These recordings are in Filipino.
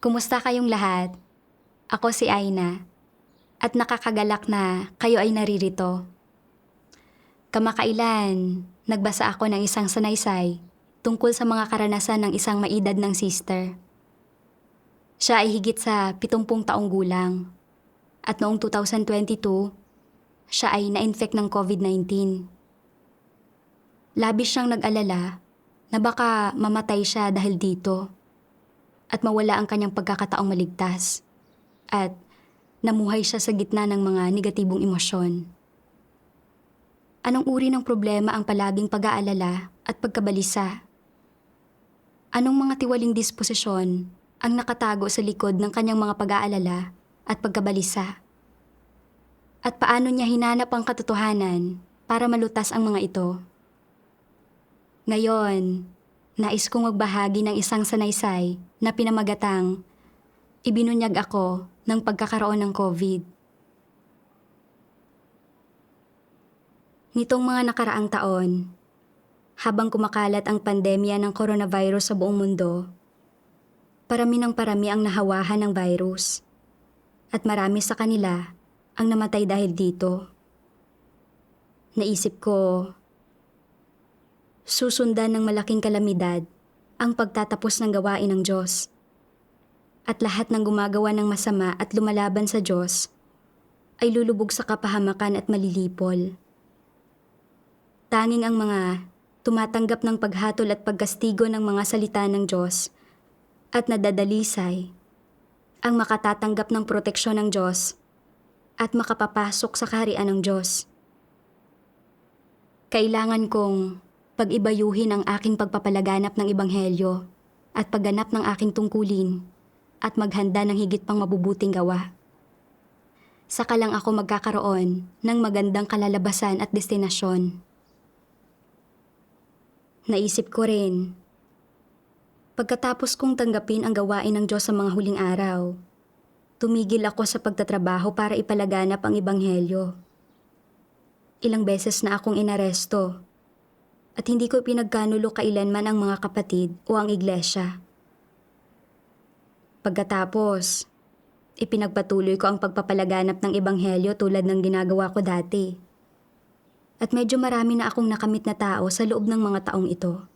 Kumusta kayong lahat? Ako si Aina at nakakagalak na kayo ay naririto. Kamakailan, nagbasa ako ng isang sanaysay tungkol sa mga karanasan ng isang maedad ng sister. Siya ay higit sa 70 taong gulang at noong 2022, siya ay na-infect ng COVID-19. Labis siyang nag-alala na baka mamatay siya dahil dito at mawala ang kanyang pagkakataong maligtas at namuhay siya sa gitna ng mga negatibong emosyon. Anong uri ng problema ang palaging pag-aalala at pagkabalisa? Anong mga tiwaling disposisyon ang nakatago sa likod ng kanyang mga pag-aalala at pagkabalisa? At paano niya hinanap ang katotohanan para malutas ang mga ito? Ngayon, nais kong magbahagi ng isang sanaysay na pinamagatang ibinunyag ako ng pagkakaroon ng COVID. Nitong mga nakaraang taon, habang kumakalat ang pandemya ng coronavirus sa buong mundo, parami ng parami ang nahawahan ng virus at marami sa kanila ang namatay dahil dito. Naisip ko, susundan ng malaking kalamidad ang pagtatapos ng gawain ng Diyos. At lahat ng gumagawa ng masama at lumalaban sa Diyos ay lulubog sa kapahamakan at malilipol. Tanging ang mga tumatanggap ng paghatol at pagkastigo ng mga salita ng Diyos at nadadalisay ang makatatanggap ng proteksyon ng Diyos at makapapasok sa kaharian ng Diyos. Kailangan kong pag-ibayuhin ang aking pagpapalaganap ng Ebanghelyo at pagganap ng aking tungkulin at maghanda ng higit pang mabubuting gawa. Saka lang ako magkakaroon ng magandang kalalabasan at destinasyon. Naisip ko rin, pagkatapos kong tanggapin ang gawain ng Diyos sa mga huling araw, tumigil ako sa pagtatrabaho para ipalaganap ang Ebanghelyo. Ilang beses na akong inaresto at hindi ko pinagkanulo kailanman ang mga kapatid o ang iglesia. Pagkatapos, ipinagpatuloy ko ang pagpapalaganap ng Ebanghelyo tulad ng ginagawa ko dati. At medyo marami na akong nakamit na tao sa loob ng mga taong ito.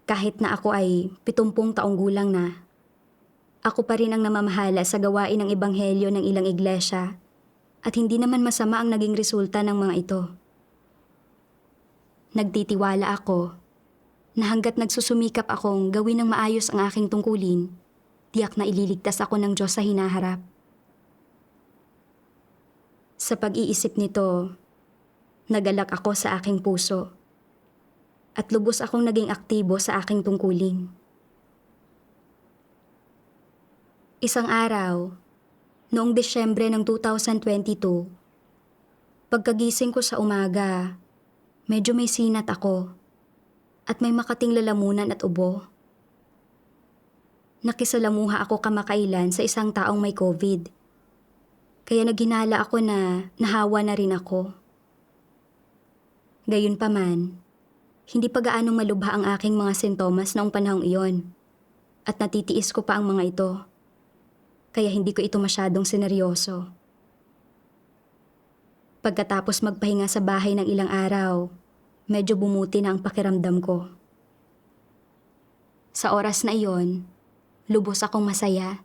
Kahit na ako ay 70 taong gulang na, ako pa rin ang namamahala sa gawain ng Ebanghelyo ng ilang iglesia at hindi naman masama ang naging resulta ng mga ito. Nagtitiwala ako na hanggat nagsusumikap akong gawin ng maayos ang aking tungkulin, tiyak na ililigtas ako ng Diyos sa hinaharap. Sa pag-iisip nito, nagalak ako sa aking puso at lubos akong naging aktibo sa aking tungkulin. Isang araw, noong Desyembre ng 2022, pagkagising ko sa umaga, medyo may sinat ako at may makating lalamunan at ubo. Nakisalamuha ako kamakailan sa isang taong may COVID. Kaya naghinala ako na nahawa na rin ako. Gayunpaman, hindi pa gaanong malubha ang aking mga sintomas noong panahong iyon at natitiis ko pa ang mga ito. Kaya hindi ko ito masyadong seneryoso. Pagkatapos magpahinga sa bahay ng ilang araw, medyo bumuti na ang pakiramdam ko. Sa oras na iyon, lubos akong masaya.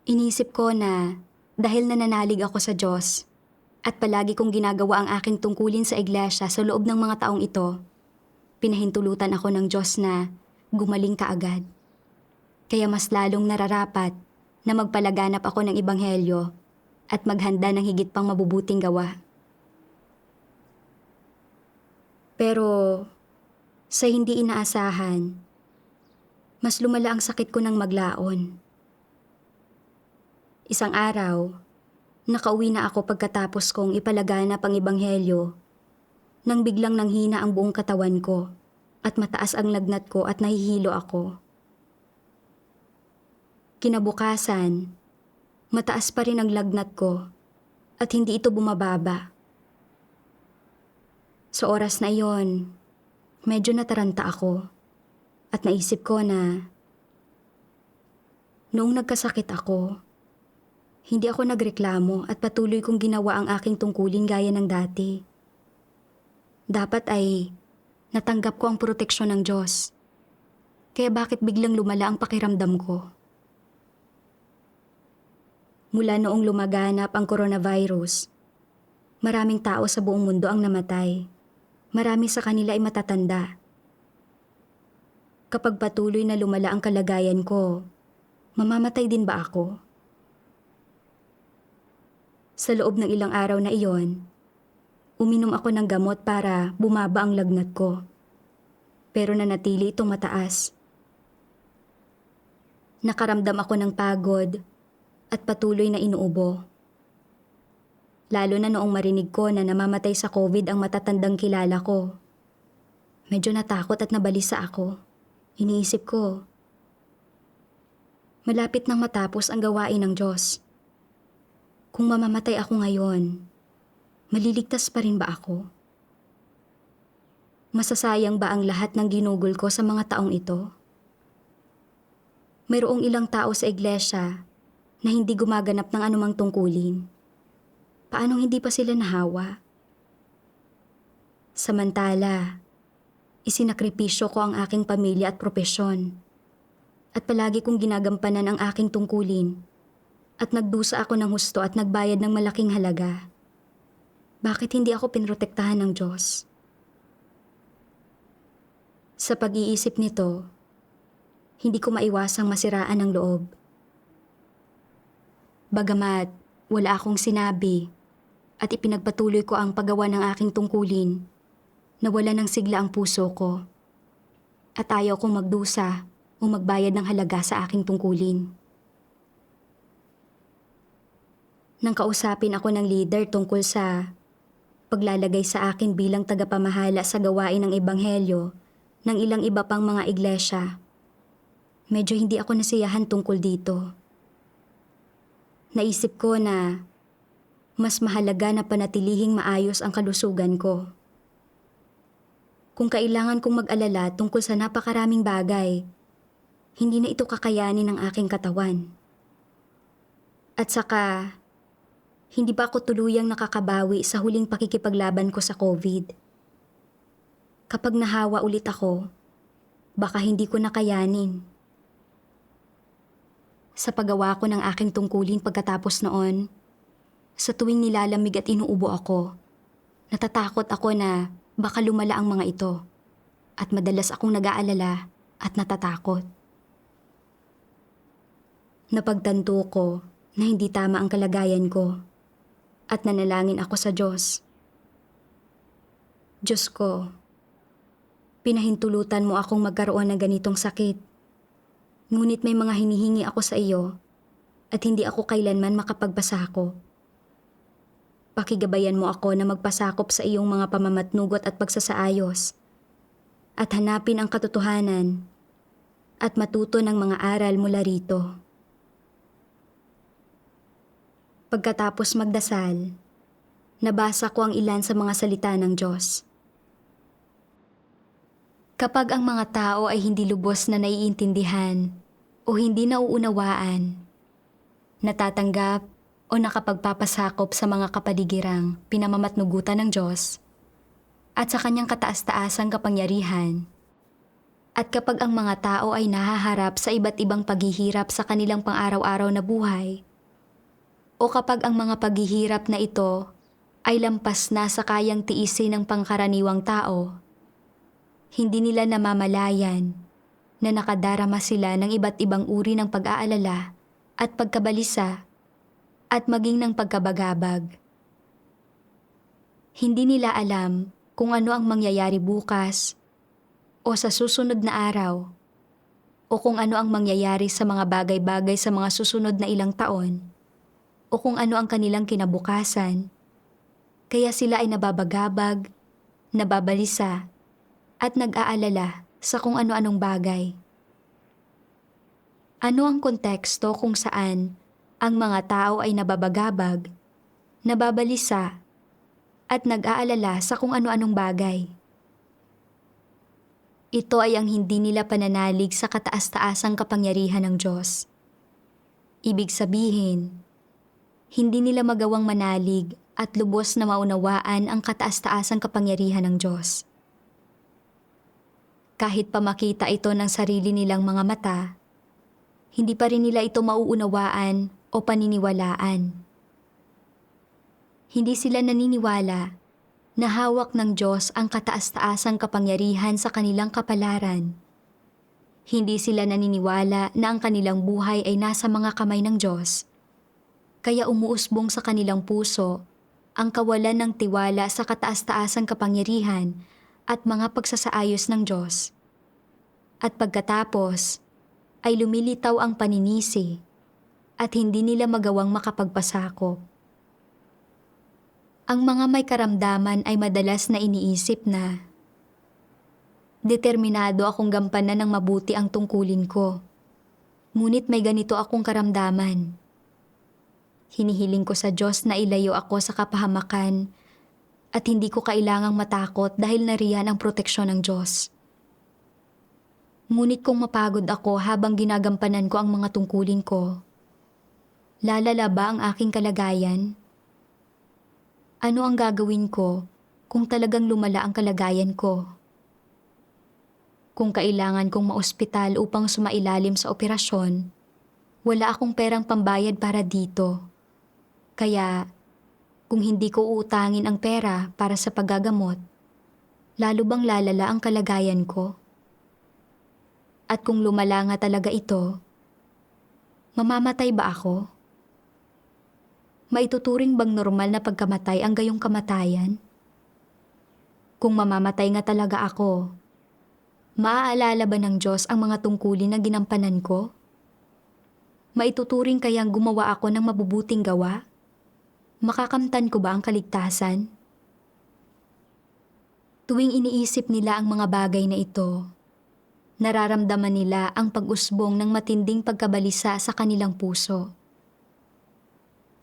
Inisip ko na dahil nananalig ako sa Diyos at palagi kong ginagawa ang aking tungkulin sa iglesia sa loob ng mga taong ito, pinahintulutan ako ng Diyos na gumaling kaagad. Kaya mas lalong nararapat na magpalaganap ako ng Ebanghelyo at maghanda ng higit pang mabubuting gawa. Pero sa hindi inaasahan, mas lumala ang sakit ko ng maglaon. Isang araw, nakauwi na ako pagkatapos kong ipalaganap ang Ebanghelyo nang biglang nanghina ang buong katawan ko at mataas ang lagnat ko at nahihilo ako. Kinabukasan, mataas pa rin ang lagnat ko at hindi ito bumababa. Sa oras na iyon, medyo nataranta ako at naisip ko na Noong nagkasakit ako, hindi ako nagreklamo at patuloy kong ginawa ang aking tungkulin gaya ng dati. Dapat ay natanggap ko ang proteksyon ng Diyos. Kaya bakit biglang lumala ang pakiramdam ko? Mula noong lumaganap ang coronavirus, maraming tao sa buong mundo ang namatay. Marami sa kanila ay matatanda. Kapag patuloy na lumala ang kalagayan ko, mamamatay din ba ako? Sa loob ng ilang araw na iyon, uminom ako ng gamot para bumaba ang lagnat ko. Pero nanatili itong mataas. Nakaramdam ako ng pagod at patuloy na inuubo. Lalo na noong marinig ko na namamatay sa COVID ang matatandang kilala ko. Medyo natakot at nabalisa ako. Iniisip ko, malapit nang matapos ang gawain ng Diyos. Kung mamamatay ako ngayon, maliligtas pa rin ba ako? Masasayang ba ang lahat ng ginugol ko sa mga taong ito? Mayroong ilang tao sa iglesia na hindi gumaganap ng anumang tungkulin. Paanong hindi pa sila nahawa? Samantala, isinakripisyo ko ang aking pamilya at propesyon. At palagi kong ginagampanan ang aking tungkulin. At nagdusa ako ng husto at nagbayad ng malaking halaga. Bakit hindi ako pinrotektahan ng Diyos? Sa pag-iisip nito, hindi ko maiwasang masiraan ang loob. Bagamat wala akong sinabi at ipinagpatuloy ko ang paggawa ng aking tungkulin, nawala ng sigla ang puso ko at ayaw kong magdusa o magbayad ng halaga sa aking tungkulin. Nang kausapin ako ng leader tungkol sa paglalagay sa akin bilang tagapamahala sa gawain ng ebanghelyo ng ilang iba pang mga iglesia, medyo hindi ako nasiyahan tungkol dito. Naisip ko na mas mahalaga na panatilihing maayos ang kalusugan ko. Kung kailangan kong mag-alala tungkol sa napakaraming bagay, hindi na ito kakayanin ng aking katawan. At saka, hindi pa ako tuluyang nakakabawi sa huling pakikipaglaban ko sa COVID. Kapag nahawa ulit ako, baka hindi ko nakayanin. Sa paggawa ko ng aking tungkulin pagkatapos noon, sa tuwing nilalamig at inuubo ako, natatakot ako na baka lumala ang mga ito at madalas akong nag-aalala at natatakot. Napagtanto ko na hindi tama ang kalagayan ko at nanalangin ako sa Diyos. Diyos ko, pinahintulutan mo akong magkaroon ng ganitong sakit. Ngunit may mga hinihingi ako sa iyo at hindi ako kailanman makapagpasakop. Pakigabayan mo ako na magpasakop sa iyong mga pamamatnugot at pagsasaayos at hanapin ang katotohanan at matuto ng mga aral mula rito. Pagkatapos magdasal, nabasa ko ang ilan sa mga salita ng Diyos. Kapag ang mga tao ay hindi lubos na naiintindihan o hindi nauunawaan, natatanggap o nakapagpapasakop sa mga kapaligirang pinamamatnugutan ng Diyos at sa kanyang kataas-taasang kapangyarihan, at kapag ang mga tao ay nahaharap sa iba't ibang paghihirap sa kanilang pang-araw-araw na buhay, o kapag ang mga paghihirap na ito ay lampas na sa kayang tiisin ng pangkaraniwang tao, hindi nila namamalayan na nakadarama sila ng iba't ibang uri ng pag-aalala at pagkabalisa at maging ng pagkabagabag. Hindi nila alam kung ano ang mangyayari bukas o sa susunod na araw o kung ano ang mangyayari sa mga bagay-bagay sa mga susunod na ilang taon o kung ano ang kanilang kinabukasan. Kaya sila ay nababagabag, nababalisa at nag-aalala sa kung ano-anong bagay. Ano ang konteksto kung saan ang mga tao ay nababagabag, nababalisa, at nag-aalala sa kung ano-anong bagay? Ito ay ang hindi nila pananalig sa kataas-taasang kapangyarihan ng Diyos. Ibig sabihin, hindi nila magawang manalig at lubos na maunawaan ang kataas-taasang kapangyarihan ng Diyos. Kahit pa makita ito ng sarili nilang mga mata, hindi pa rin nila ito mauunawaan o paniniwalaan. Hindi sila naniniwala na hawak ng Diyos ang kataas-taasang kapangyarihan sa kanilang kapalaran. Hindi sila naniniwala na ang kanilang buhay ay nasa mga kamay ng Diyos. Kaya umuusbong sa kanilang puso ang kawalan ng tiwala sa kataas-taasang kapangyarihan at mga pagsasaayos ng Diyos. At pagkatapos, ay lumilitaw ang paninisi at hindi nila magawang makapagpasakop. Ang mga may karamdaman ay madalas na iniisip na, determinado akong gampanan ng mabuti ang tungkulin ko. Ngunit may ganito akong karamdaman. Hinihiling ko sa Diyos na ilayo ako sa kapahamakan at hindi ko kailangang matakot dahil nariyan ang proteksyon ng Diyos. Ngunit kung mapagod ako habang ginagampanan ko ang mga tungkulin ko, lalala ba ang aking kalagayan? Ano ang gagawin ko kung talagang lumala ang kalagayan ko? Kung kailangan kong maospital upang sumailalim sa operasyon, wala akong perang pambayad para dito. Kaya, kung hindi ko uutangin ang pera para sa paggagamot, lalo bang lalala ang kalagayan ko? At kung lumala nga talaga ito, mamamatay ba ako? Maituturing bang normal na pagkamatay ang gayong kamatayan? Kung mamamatay nga talaga ako, maaalala ba ng Diyos ang mga tungkulin na ginampanan ko? Maituturing kayang gumawa ako ng mabubuting gawa? Makakamtan ko ba ang kaligtasan? Tuwing iniisip nila ang mga bagay na ito, nararamdaman nila ang pag-usbong ng matinding pagkabalisa sa kanilang puso.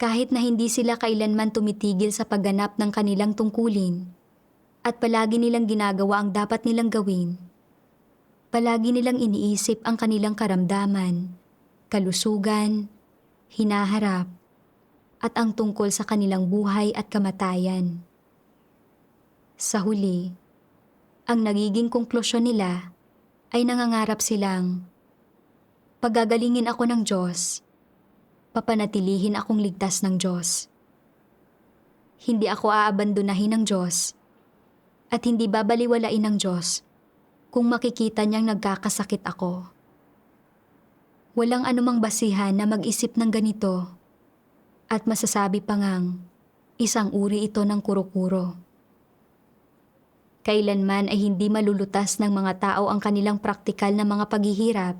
Kahit na hindi sila kailanman tumitigil sa pagganap ng kanilang tungkulin at palagi nilang ginagawa ang dapat nilang gawin, palagi nilang iniisip ang kanilang karamdaman, kalusugan, hinaharap, at ang tungkol sa kanilang buhay at kamatayan. Sa huli, ang nagiging konklusyon nila ay nangangarap silang, pagagalingin ako ng Diyos, papanatilihin akong ligtas ng Diyos. Hindi ako aabandonahin ng Diyos at hindi babaliwalain ng Diyos kung makikita niyang nagkakasakit ako. Walang anumang basihan na mag-isip ng ganito at masasabi pa ngang isang uri ito ng kuro-kuro. Kailanman ay hindi malulutas ng mga tao ang kanilang praktikal na mga paghihirap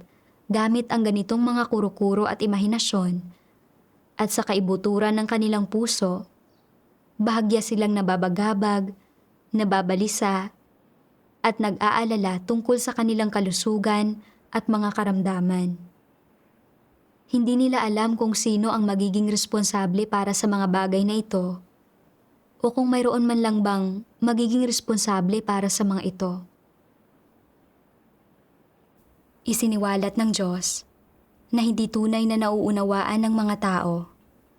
gamit ang ganitong mga kuro-kuro at imahinasyon. At sa kaibuturan ng kanilang puso, bahagya silang nababagabag, nababalisa, at nag-aalala tungkol sa kanilang kalusugan at mga karamdaman. Hindi nila alam kung sino ang magiging responsable para sa mga bagay na ito o kung mayroon man lang bang magiging responsable para sa mga ito. Isiniwalat ng Diyos na hindi tunay na nauunawaan ng mga tao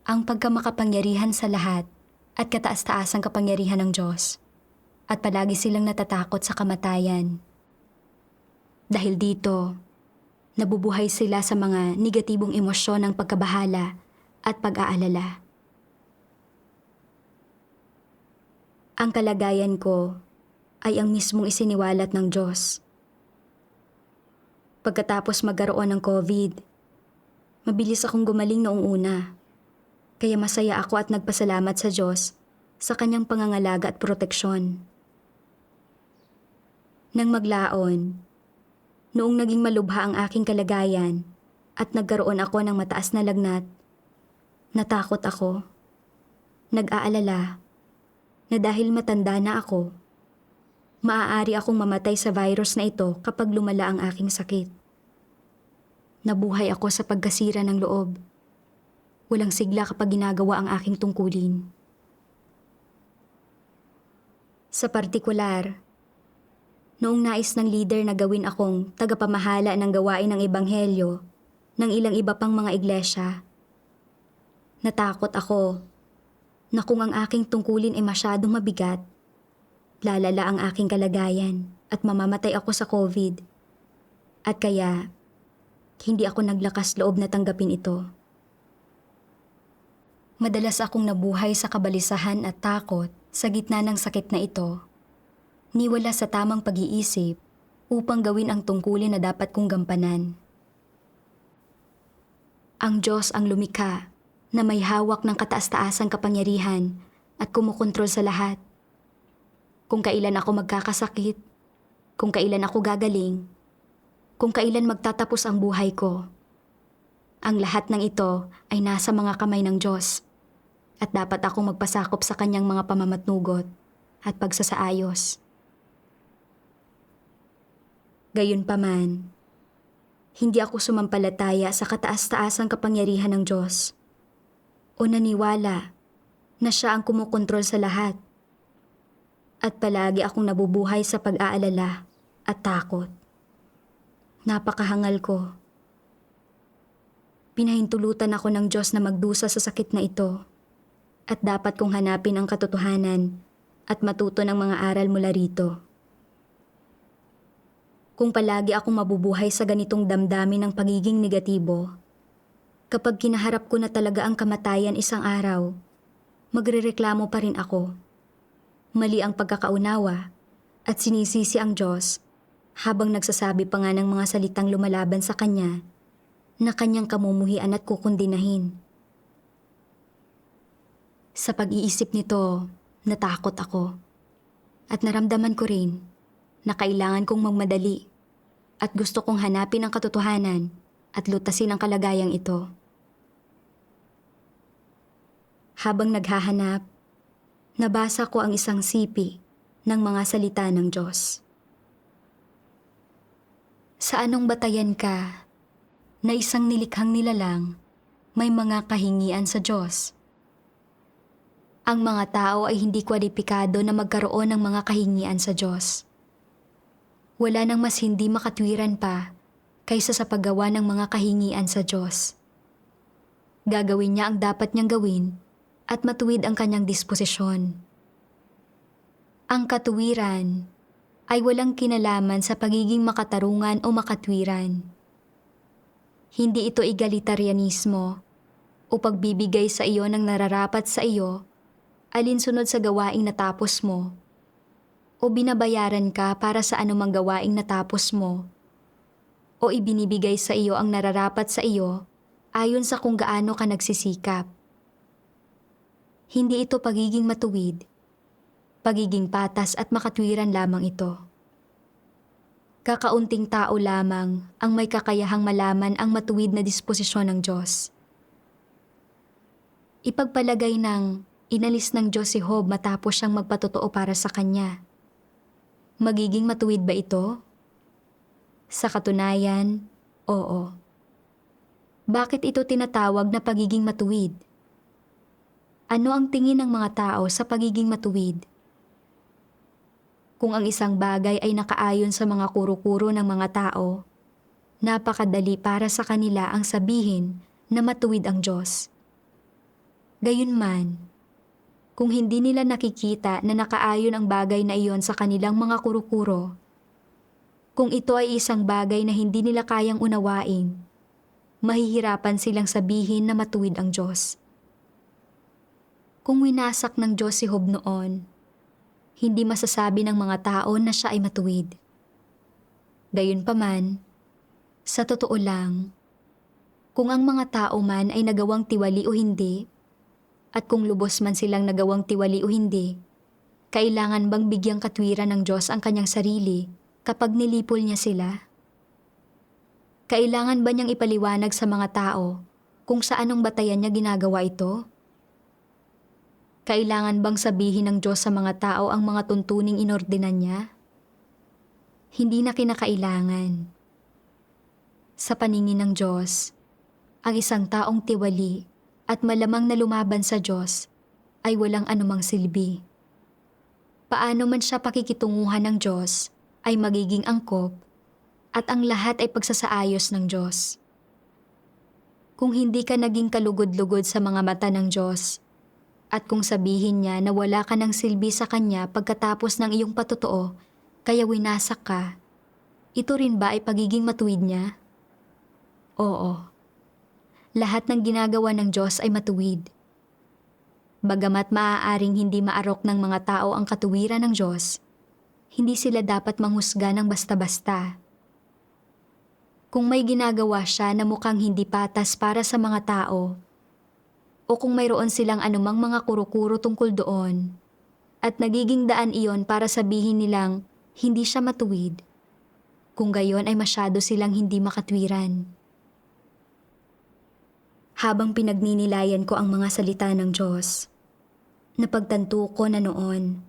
ang pagkamakapangyarihan sa lahat at kataas-taasang kapangyarihan ng Diyos at palagi silang natatakot sa kamatayan. Dahil dito, nabubuhay sila sa mga negatibong emosyon ng pagkabahala at pag-aalala. Ang kalagayan ko ay ang mismong isiniwalat ng Diyos. Pagkatapos magkaroon ng COVID, mabilis akong gumaling noong una. Kaya masaya ako at nagpasalamat sa Diyos sa kanyang pangangalaga at proteksyon. Nang maglaon, noong naging malubha ang aking kalagayan at nagkaroon ako ng mataas na lagnat, natakot ako, nag-aalala, na dahil matanda na ako, maaari akong mamatay sa virus na ito kapag lumala ang aking sakit. Nabuhay ako sa pagkasira ng loob. Walang sigla kapag ginagawa ang aking tungkulin. Sa partikular, noong nais ng leader na gawin akong tagapamahala ng gawain ng ebanghelyo ng ilang iba pang mga iglesia Natakot ako na kung ang aking tungkulin ay masyadong mabigat, lalala ang aking kalagayan at mamamatay ako sa COVID. At kaya, hindi ako naglakas loob na tanggapin ito. Madalas akong nabuhay sa kabalisahan at takot sa gitna ng sakit na ito. Niwala sa tamang pag-iisip upang gawin ang tungkulin na dapat kong gampanan. Ang Diyos ang lumikha na may hawak ng kataas-taasang kapangyarihan at kumukontrol sa lahat. Kung kailan ako magkakasakit, kung kailan ako gagaling, kung kailan magtatapos ang buhay ko. Ang lahat ng ito ay nasa mga kamay ng Diyos at dapat akong magpasakop sa kanyang mga pamamatnugot at pagsasaayos. Gayunpaman, hindi ako sumampalataya sa kataas-taasang kapangyarihan ng Diyos o naniwala na siya ang kumukontrol sa lahat. At palagi akong nabubuhay sa pag-aalala at takot. Napakahangal ko. Pinahintulutan ako ng Diyos na magdusa sa sakit na ito at dapat kong hanapin ang katotohanan at matuto ng mga aral mula rito. Kung palagi akong mabubuhay sa ganitong damdamin ng pagiging negatibo, kapag kinaharap ko na talaga ang kamatayan isang araw, magrereklamo pa rin ako. Mali ang pagkakaunawa at sinisisi ang Diyos habang nagsasabi pa nga ng mga salitang lumalaban sa Kanya na Kanyang kamumuhian at kukundinahin. Sa pag-iisip nito, natakot ako at naramdaman ko rin na kailangan kong magmadali at gusto kong hanapin ang katotohanan at lutasin ang kalagayang ito. Habang naghahanap, nabasa ko ang isang sipi ng mga salita ng Diyos. Sa anong batayan ka na isang nilikhang nilalang may mga kahingian sa Diyos? Ang mga tao ay hindi kwalipikado na magkaroon ng mga kahingian sa Diyos. Wala nang mas hindi makatwiran pa kaysa sa paggawa ng mga kahingian sa Diyos. Gagawin niya ang dapat niyang gawin at matuwid ang kanyang disposisyon. Ang katuwiran ay walang kinalaman sa pagiging makatarungan o makatwiran. Hindi ito egalitarianismo o pagbibigay sa iyo ng nararapat sa iyo alinsunod sa gawaing natapos mo o binabayaran ka para sa anumang gawaing natapos mo o ibinibigay sa iyo ang nararapat sa iyo ayon sa kung gaano ka nagsisikap. Hindi ito pagiging matuwid, pagiging patas at makatwiran lamang ito. Kakaunting tao lamang ang may kakayahang malaman ang matuwid na disposisyon ng Diyos. Ipagpalagay ng inalis ng Diyos si Job matapos siyang magpatotoo para sa kanya. Magiging matuwid ba ito? Sa katunayan, oo. Bakit ito tinatawag na pagiging matuwid? Ano ang tingin ng mga tao sa pagiging matuwid? Kung ang isang bagay ay nakaayon sa mga kuro-kuro ng mga tao, napakadali para sa kanila ang sabihin na matuwid ang Diyos. Gayunman, kung hindi nila nakikita na nakaayon ang bagay na iyon sa kanilang mga kuro-kuro, kung ito ay isang bagay na hindi nila kayang unawain, mahihirapan silang sabihin na matuwid ang Diyos. Kung winasak ng Diyos si Job noon, hindi masasabi ng mga tao na siya ay matuwid. Gayunpaman, sa totoo lang, kung ang mga tao man ay nagawang tiwali o hindi, at kung lubos man silang nagawang tiwali o hindi, kailangan bang bigyang katwiran ng Diyos ang kanyang sarili kapag nilipol niya sila? Kailangan ba niyang ipaliwanag sa mga tao kung sa anong batayan niya ginagawa ito? Kailangan bang sabihin ng Diyos sa mga tao ang mga tuntuning inordinan niya? Hindi na kinakailangan. Sa paningin ng Diyos, ang isang taong tiwali at malamang na lumaban sa Diyos ay walang anumang silbi. Paano man siya pakikitunguhan ng Diyos ay magiging angkop at ang lahat ay pagsasaayos ng Diyos. Kung hindi ka naging kalugod-lugod sa mga mata ng Diyos, at kung sabihin niya na wala ka ng silbi sa Kanya pagkatapos ng iyong patotoo, kaya winasak ka, ito rin ba ay pagiging matuwid niya? Oo. Lahat ng ginagawa ng Diyos ay matuwid. Bagamat maaaring hindi maarok ng mga tao ang katuwiran ng Diyos, hindi sila dapat manghusga ng basta-basta. Kung may ginagawa siya na mukhang hindi patas para sa mga tao, o kung mayroon silang anumang mga kuro-kuro tungkol doon, at nagiging daan iyon para sabihin nilang hindi siya matuwid, kung gayon ay masyado silang hindi makatwiran. Habang pinagninilayan ko ang mga salita ng Diyos, napagtanto ko na noon,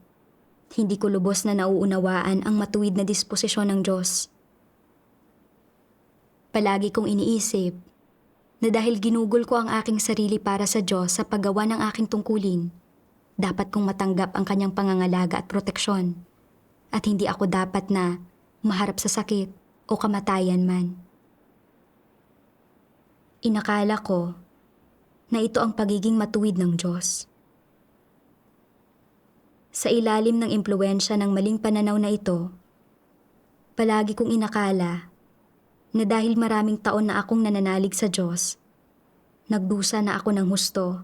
hindi ko lubos na nauunawaan ang matuwid na disposisyon ng Diyos. Palagi kong iniisip na dahil ginugol ko ang aking sarili para sa Diyos sa paggawa ng aking tungkulin, dapat kong matanggap ang Kanyang pangangalaga at proteksyon, at hindi ako dapat na maharap sa sakit o kamatayan man. Inakala ko na ito ang pagiging matuwid ng Diyos. Sa ilalim ng impluwensya ng maling pananaw na ito, palagi kong inakala na dahil maraming taon na akong nananalig sa Diyos, nagdusa na ako ng husto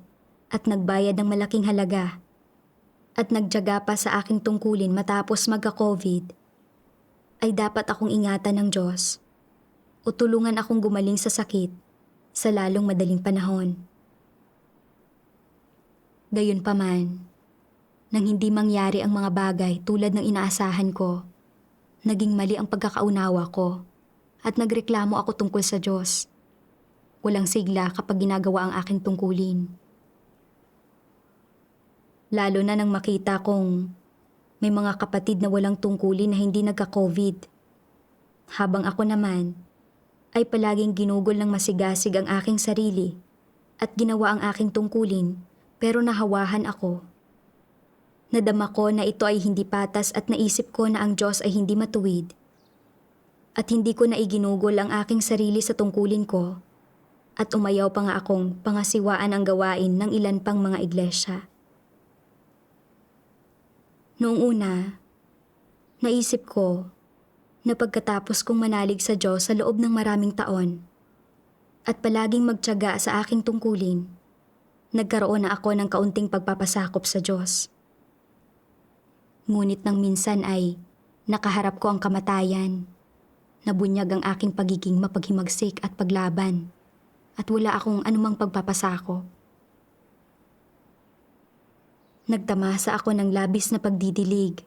at nagbayad ng malaking halaga at nagtiyaga pa sa aking tungkulin matapos magka-COVID, ay dapat akong ingatan ng Diyos o tulungan akong gumaling sa sakit sa lalong madaling panahon. Gayunpaman, nang hindi mangyari ang mga bagay tulad ng inaasahan ko, naging mali ang pagkakaunawa ko at nagreklamo ako tungkol sa Diyos. Walang sigla kapag ginagawa ang aking tungkulin. Lalo na nang makita kong may mga kapatid na walang tungkulin na hindi nagka-COVID. Habang ako naman ay palaging ginugol ng masigasig ang aking sarili at ginawa ang aking tungkulin pero nahawahan ako. Nadama ko na ito ay hindi patas at naisip ko na ang Diyos ay hindi matuwid. At hindi ko na iginugol ang aking sarili sa tungkulin ko at umayaw pa nga akong pangasiwaan ang gawain ng ilan pang mga iglesia. Noong una, naisip ko na pagkatapos kong manalig sa Diyos sa loob ng maraming taon at palaging magtiyaga sa aking tungkulin, nagkaroon na ako ng kaunting pagpapasakop sa Diyos. Ngunit nang minsan ay nakaharap ko ang kamatayan. Nabunyag ang aking pagiging mapaghimagsik at paglaban, at wala akong anumang pagpapasako. Nagtamasa ako ng labis na pagdidilig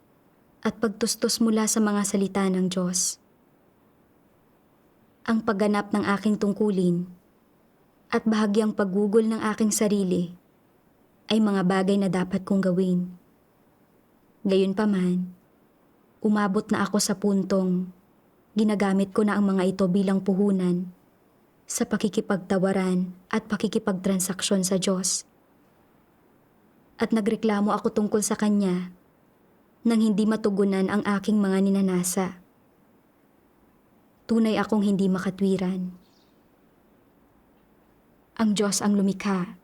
at pagtustos mula sa mga salita ng Diyos. Ang pagganap ng aking tungkulin at bahagyang paggugol ng aking sarili ay mga bagay na dapat kong gawin. Gayunpaman, umabot na ako sa puntong ginagamit ko na ang mga ito bilang puhunan sa pakikipagtawaran at pakikipagtransaksyon sa Diyos. At nagreklamo ako tungkol sa Kanya nang hindi matugunan ang aking mga ninanasa. Tunay akong hindi makatwiran. Ang Diyos ang lumikha.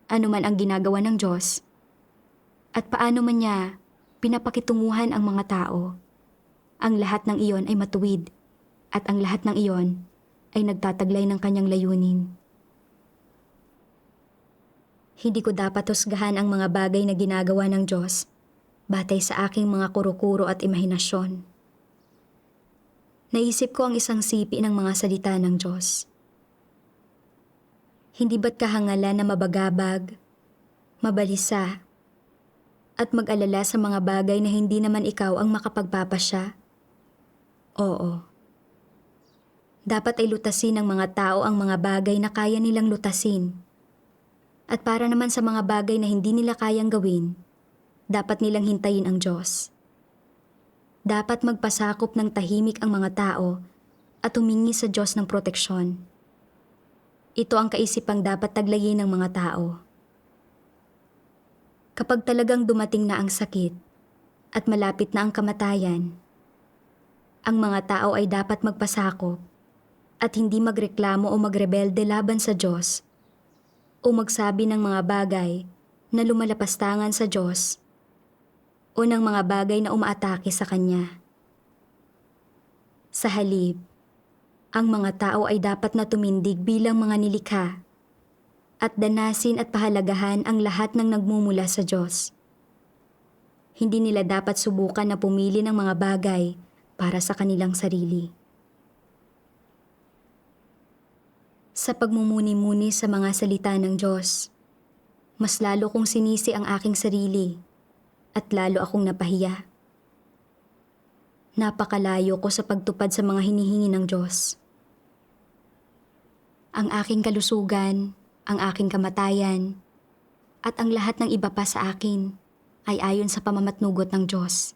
Ano man ang ginagawa ng Diyos, at paano man niya pinapakitunguhan ang mga tao, ang lahat ng iyon ay matuwid, at ang lahat ng iyon ay nagtataglay ng Kanyang layunin. Hindi ko dapat husgahan ang mga bagay na ginagawa ng Diyos batay sa aking mga kuro-kuro at imahinasyon. Naisip ko ang isang sipi ng mga salita ng Diyos. Hindi ba't kahangalan na mabagabag, mabalisa, at mag-alala sa mga bagay na hindi naman ikaw ang makapagpapasya? Oo. Dapat ay lutasin ng mga tao ang mga bagay na kaya nilang lutasin. At para naman sa mga bagay na hindi nila kayang gawin, dapat nilang hintayin ang Diyos. Dapat magpasakop ng tahimik ang mga tao at humingi sa Diyos ng proteksyon. Ito ang kaisipang dapat taglayin ng mga tao. Kapag talagang dumating na ang sakit at malapit na ang kamatayan, ang mga tao ay dapat magpasakop at hindi magreklamo o magrebelde laban sa Diyos o magsabi ng mga bagay na lumalapastangan sa Diyos o ng mga bagay na umaatake sa Kanya. Sa halip, ang mga tao ay dapat na tumindig bilang mga nilikha at danasin at pahalagahan ang lahat ng nagmumula sa Diyos. Hindi nila dapat subukan na pumili ng mga bagay para sa kanilang sarili. Sa pagmumuni-muni sa mga salita ng Diyos, mas lalo kong sinisi ang aking sarili at lalo akong napahiya. Napakalayo ko sa pagtupad sa mga hinihingi ng Diyos. Ang aking kalusugan, ang aking kamatayan, at ang lahat ng iba pa sa akin ay ayon sa pamamatnugot ng Diyos.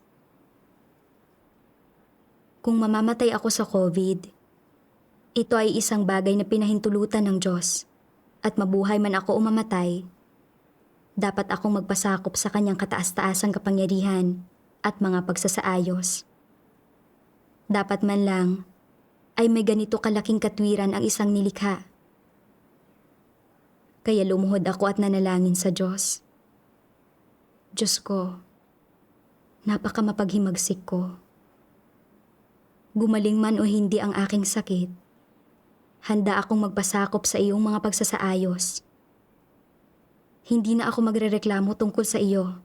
Kung mamamatay ako sa COVID, ito ay isang bagay na pinahintulutan ng Diyos at mabuhay man ako o mamatay, dapat akong magpasakop sa Kanyang kataas-taasang kapangyarihan at mga pagsasaayos. Dapat man lang ay may ganito kalaking katwiran ang isang nilikha. Kaya lumuhod ako at nanalangin sa Diyos. Diyos ko, napaka mapaghimagsik ko. Gumaling man o hindi ang aking sakit, handa akong magpasakop sa iyong mga pagsasaayos. Hindi na ako magrereklamo tungkol sa iyo,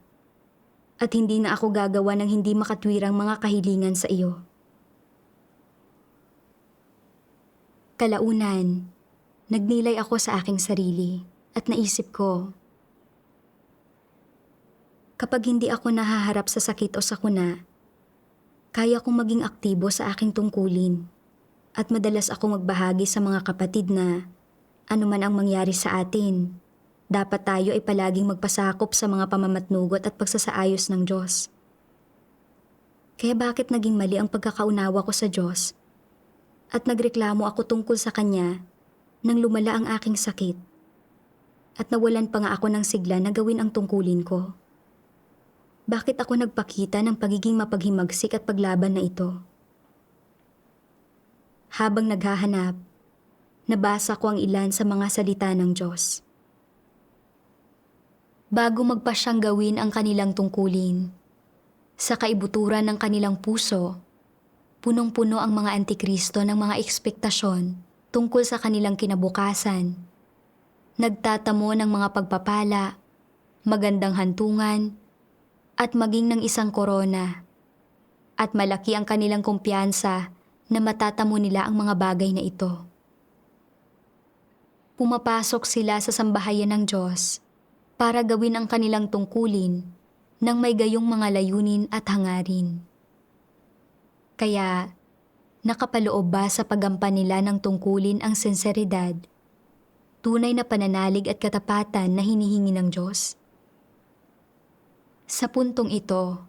at hindi na ako gagawa ng hindi makatwirang mga kahilingan sa iyo. Kalaunan, nagnilay ako sa aking sarili at naisip ko, kapag hindi ako nahaharap sa sakit o sakuna, kaya kong maging aktibo sa aking tungkulin at madalas ako magbahagi sa mga kapatid na anuman ang mangyari sa atin, dapat tayo ay palaging magpasakop sa mga pamamatnugot at pagsasaayos ng Diyos. Kaya bakit naging mali ang pagkakaunawa ko sa Diyos at nagreklamo ako tungkol sa Kanya nang lumala ang aking sakit at nawalan pa nga ako ng sigla na gawin ang tungkulin ko? Bakit ako nagpakita ng pagiging mapaghimagsik at paglaban na ito? Habang naghahanap, nabasa ko ang ilan sa mga salita ng Diyos. Bago magpasyang gawin ang kanilang tungkulin, sa kaibuturan ng kanilang puso, punong-puno ang mga antikristo ng mga ekspektasyon tungkol sa kanilang kinabukasan. Nagtatamo ng mga pagpapala, magandang hantungan, at maging ng isang korona. At malaki ang kanilang kumpiyansa na matatamo nila ang mga bagay na ito. Pumapasok sila sa sambahayan ng Diyos para gawin ang kanilang tungkulin nang may gayong mga layunin at hangarin. Kaya, nakapaloob ba sa paggampan nila ng tungkulin ang sinseridad, tunay na pananalig at katapatan na hinihingi ng Diyos? Sa puntong ito,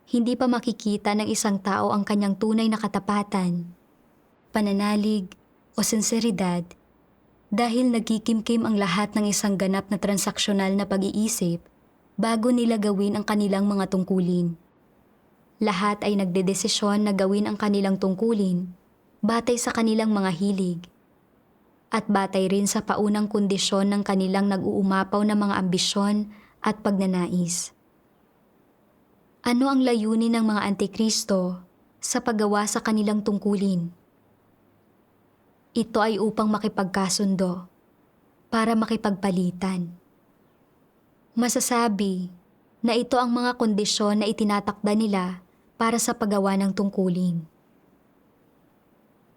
hindi pa makikita ng isang tao ang kanyang tunay na katapatan, pananalig o sinseridad dahil nagkikimkim ang lahat ng isang ganap na transaksyonal na pag-iisip bago nila gawin ang kanilang mga tungkulin. Lahat ay nagdedesisyon na gawin ang kanilang tungkulin batay sa kanilang mga hilig at batay rin sa paunang kondisyon ng kanilang nag-uumapaw na mga ambisyon at pagnanais. Ano ang layunin ng mga antikristo sa paggawa sa kanilang tungkulin? Ito ay upang makipagkasundo, para makipagpalitan. Masasabi na ito ang mga kondisyon na itinatakda nila para sa paggawa ng tungkulin.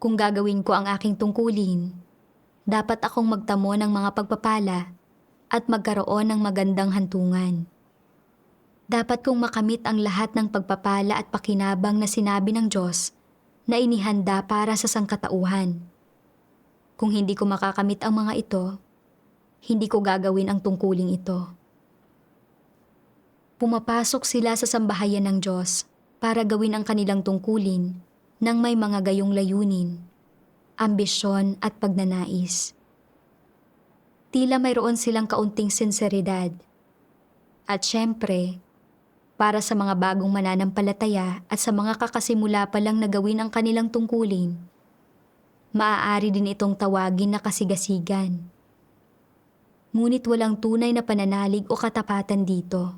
Kung gagawin ko ang aking tungkulin, dapat akong magtamo ng mga pagpapala at magkaroon ng magandang hantungan. Dapat kong makamit ang lahat ng pagpapala at pakinabang na sinabi ng Diyos na inihanda para sa sangkatauhan. Kung hindi ko makakamit ang mga ito, hindi ko gagawin ang tungkuling ito. Pumapasok sila sa sambahayan ng Diyos para gawin ang kanilang tungkulin nang may mga gayong layunin, ambisyon at pagnanais. Tila mayroon silang kaunting sinseridad. At syempre, para sa mga bagong mananampalataya at sa mga kakasimula pa lang na gawin ang kanilang tungkulin, Maaari din itong tawagin na kasigasigan. Ngunit walang tunay na pananalig o katapatan dito.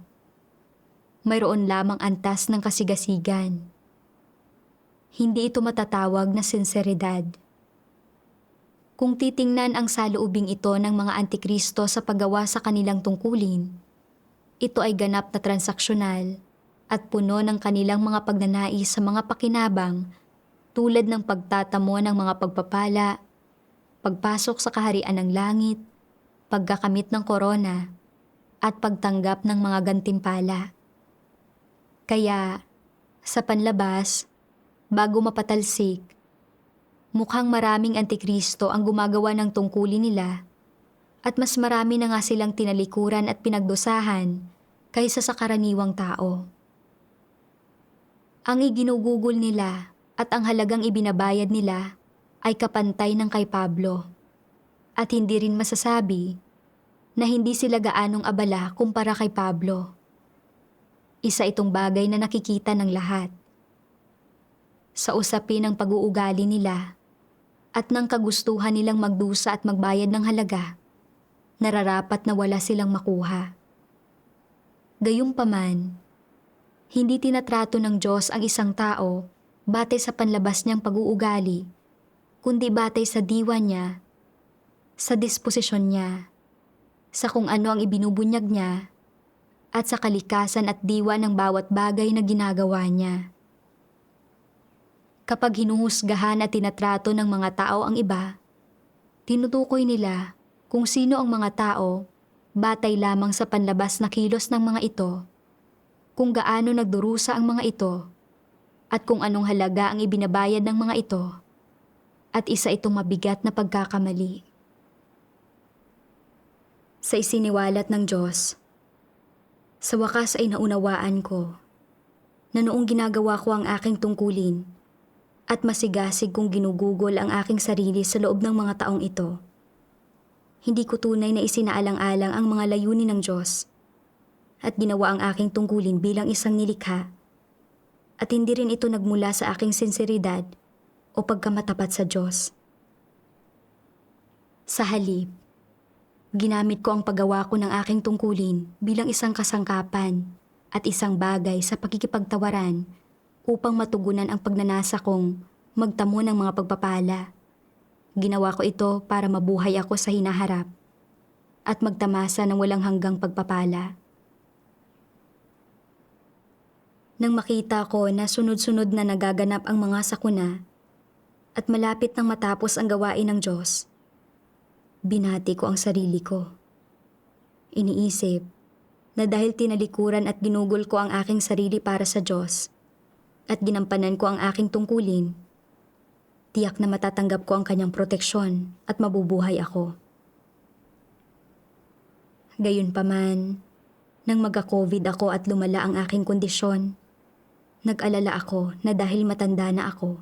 Mayroon lamang antas ng kasigasigan. Hindi ito matatawag na sinseridad. Kung titingnan ang saloobing ito ng mga antikristo sa paggawa sa kanilang tungkulin, ito ay ganap na transaksyonal at puno ng kanilang mga pagnanais sa mga pakinabang tulad ng pagtatamo ng mga pagpapala, pagpasok sa kaharian ng langit, pagkakamit ng korona, at pagtanggap ng mga gantimpala. Kaya, sa panlabas, bago mapatalsik, mukhang maraming antikristo ang gumagawa ng tungkulin nila at mas marami na nga silang tinalikuran at pinagdusahan kaysa sa karaniwang tao. Ang iginugugol nila at ang halagang ibinabayad nila ay kapantay ng kay Pablo. At hindi rin masasabi na hindi sila gaanong abala kumpara kay Pablo. Isa itong bagay na nakikita ng lahat. Sa usapin ng pag-uugali nila at ng kagustuhan nilang magdusa at magbayad ng halaga, nararapat na wala silang makuha. Gayunpaman, hindi tinatrato ng Diyos ang isang tao batay sa panlabas niyang pag-uugali, kundi batay sa diwa niya, sa disposisyon niya, sa kung ano ang ibinubunyag niya, at sa kalikasan at diwa ng bawat bagay na ginagawa niya. Kapag hinuhusgahan at tinatrato ng mga tao ang iba, tinutukoy nila kung sino ang mga tao batay lamang sa panlabas na kilos ng mga ito, kung gaano nagdurusa ang mga ito, at kung anong halaga ang ibinabayad ng mga ito, at isa itong mabigat na pagkakamali. Sa isiniwalat ng Diyos, sa wakas ay naunawaan ko na noong ginagawa ko ang aking tungkulin at masigasig kong ginugugol ang aking sarili sa loob ng mga taong ito, hindi ko tunay na isinaalang-alang ang mga layunin ng Diyos at ginawa ang aking tungkulin bilang isang nilikha. At hindi rin ito nagmula sa aking sinseridad o pagkamatapat sa Diyos. Sa halip, ginamit ko ang paggawa ko ng aking tungkulin bilang isang kasangkapan at isang bagay sa pakikipagtawaran upang matugunan ang pagnanasa kong magtamo ng mga pagpapala. Ginawa ko ito para mabuhay ako sa hinaharap at magtamasa ng walang hanggang pagpapala. Nang makita ko na sunod-sunod na nagaganap ang mga sakuna at malapit nang matapos ang gawain ng Diyos, binati ko ang sarili ko. Iniisip na dahil tinalikuran at ginugol ko ang aking sarili para sa Diyos at ginampanan ko ang aking tungkulin, tiyak na matatanggap ko ang kanyang proteksyon at mabubuhay ako. Gayunpaman, nang magka-COVID ako at lumala ang aking kondisyon, nag-alala ako na dahil matanda na ako,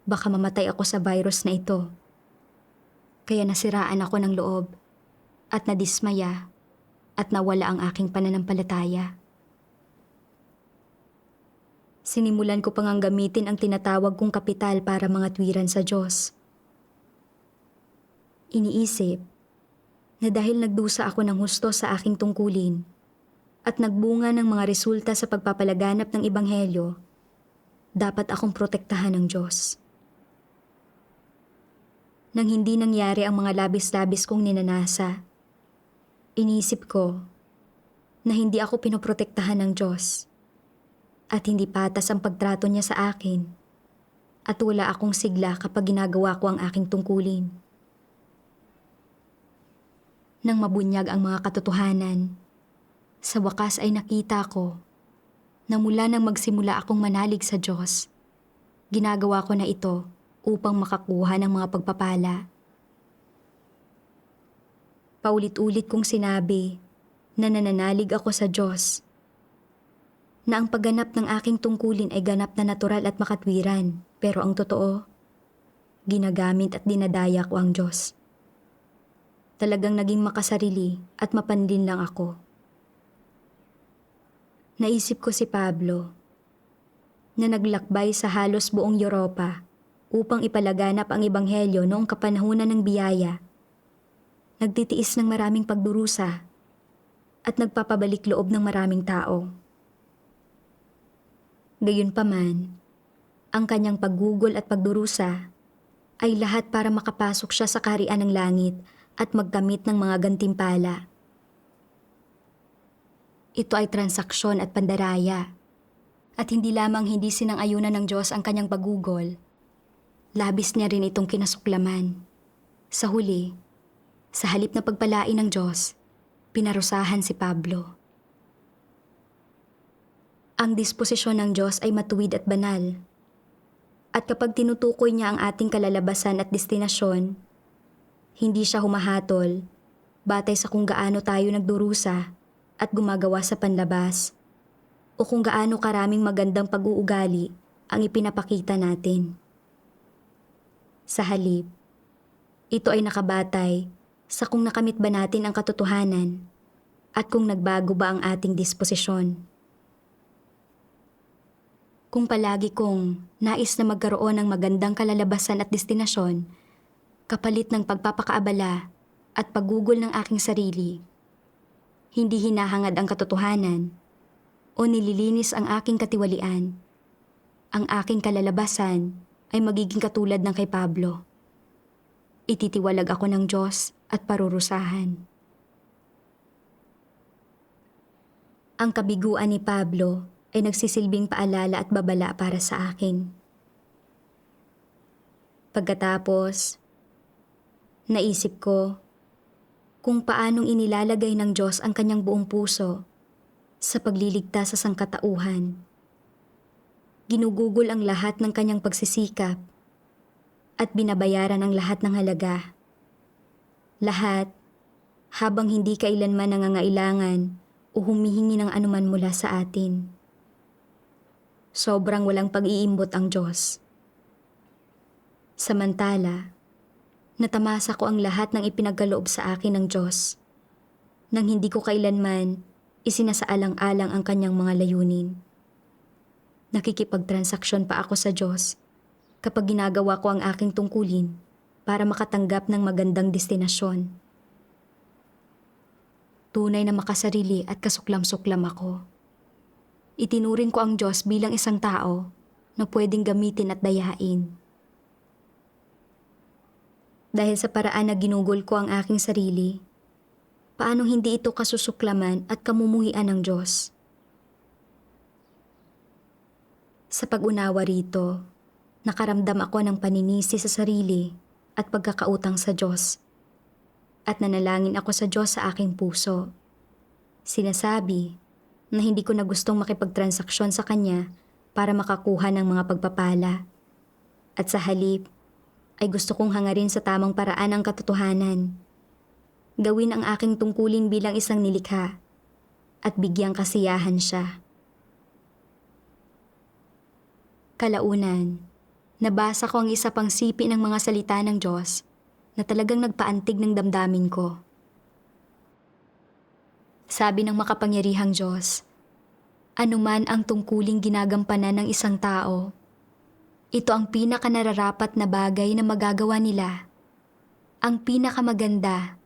baka mamatay ako sa virus na ito. Kaya nasiraan ako ng loob at nadismaya at nawala ang aking pananampalataya. Sinimulan ko pang gamitin ang tinatawag kong kapital para mga tuwiran sa Diyos. Iniisip na dahil nagdusa ako ng husto sa aking tungkulin at nagbunga ng mga resulta sa pagpapalaganap ng Ebanghelyo, dapat akong protektahan ng Diyos. Nang hindi nangyari ang mga labis-labis kong ninanasa, inisip ko na hindi ako pinoprotektahan ng Diyos at hindi patas ang pagtrato niya sa akin at wala akong sigla kapag ginagawa ko ang aking tungkulin. Nang mabunyag ang mga katotohanan, sa wakas ay nakita ko na mula nang magsimula akong manalig sa Diyos, ginagawa ko na ito upang makakuha ng mga pagpapala. Paulit-ulit kong sinabi na nananalig ako sa Diyos, na ang pagganap ng aking tungkulin ay ganap na natural at makatwiran, pero ang totoo, ginagamit at dinadaya ko ang Diyos. Talagang naging makasarili at mapanlin lang ako. Naisip ko si Pablo, na naglakbay sa halos buong Europa upang ipalaganap ang ebanghelyo noong kapanahunan ng biyaya. Nagtitiis ng maraming pagdurusa at nagpapabalik loob ng maraming tao. Gayunpaman, ang kanyang paggugol at pagdurusa ay lahat para makapasok siya sa kaharian ng langit at magkamit ng mga gantimpala. Ito ay transaksyon at pandaraya. At hindi lamang hindi sinang-ayunan ng Diyos ang kanyang paggugol, labis niya rin itong kinasuklaman. Sa huli, sa halip na pagpalain ng Diyos, pinarusahan si Pablo. Ang disposisyon ng Diyos ay matuwid at banal. At kapag tinutukoy niya ang ating kalalabasan at destinasyon, hindi siya humahatol batay sa kung gaano tayo nagdurusa at gumagawa sa panlabas o kung gaano karaming magandang pag-uugali ang ipinapakita natin. Sa halip, ito ay nakabatay sa kung nakamit ba natin ang katotohanan at kung nagbago ba ang ating disposisyon. Kung palagi kong nais na magkaroon ng magandang kalalabasan at destinasyon, kapalit ng pagpapakaabala at paggugol ng aking sarili, hindi hinahangad ang katotohanan o nililinis ang aking katiwalian, ang aking kalalabasan ay magiging katulad ng kay Pablo. Ititiwalag ako ng Diyos at parurusahan. Ang kabiguan ni Pablo ay nagsisilbing paalala at babala para sa akin. Pagkatapos, naisip ko kung paanong inilalagay ng Diyos ang kanyang buong puso sa pagliligtas sa sangkatauhan. Ginugugol ang lahat ng kanyang pagsisikap at binabayaran ang lahat ng halaga. Lahat habang hindi kailanman nangangailangan o humihingi ng anuman mula sa atin. Sobrang walang pag-iimbot ang Diyos. Samantala, natamasa ko ang lahat ng ipinagkaloob sa akin ng Diyos nang hindi ko kailanman isinasaalang-alang ang kanyang mga layunin. Nakikipagtransaksyon pa ako sa Diyos kapag ginagawa ko ang aking tungkulin para makatanggap ng magandang destinasyon. Tunay na makasarili at kasuklam-suklam ako. Itinuring ko ang Diyos bilang isang tao na pwedeng gamitin at dayain. Dahil sa paraan na ginugol ko ang aking sarili, paano hindi ito kasusuklaman at kamumuhian ng Diyos? Sa pag-unawa rito, nakaramdam ako ng paninisi sa sarili at pagkakautang sa Diyos. At nanalangin ako sa Diyos sa aking puso. Sinasabi na hindi ko na gustong makipagtransaksyon sa Kanya para makakuha ng mga pagpapala. At sa halip, ay gusto kong hangarin sa tamang paraan ang katotohanan. Gawin ang aking tungkulin bilang isang nilikha at bigyang kasiyahan siya. Kalaunan, nabasa ko ang isa pang sipi ng mga salita ng Diyos na talagang nagpaantig ng damdamin ko. Sabi ng makapangyarihang Diyos, anuman ang tungkuling ginagampanan ng isang tao, ito ang pinakanararapat na bagay na magagawa nila, ang pinakamaganda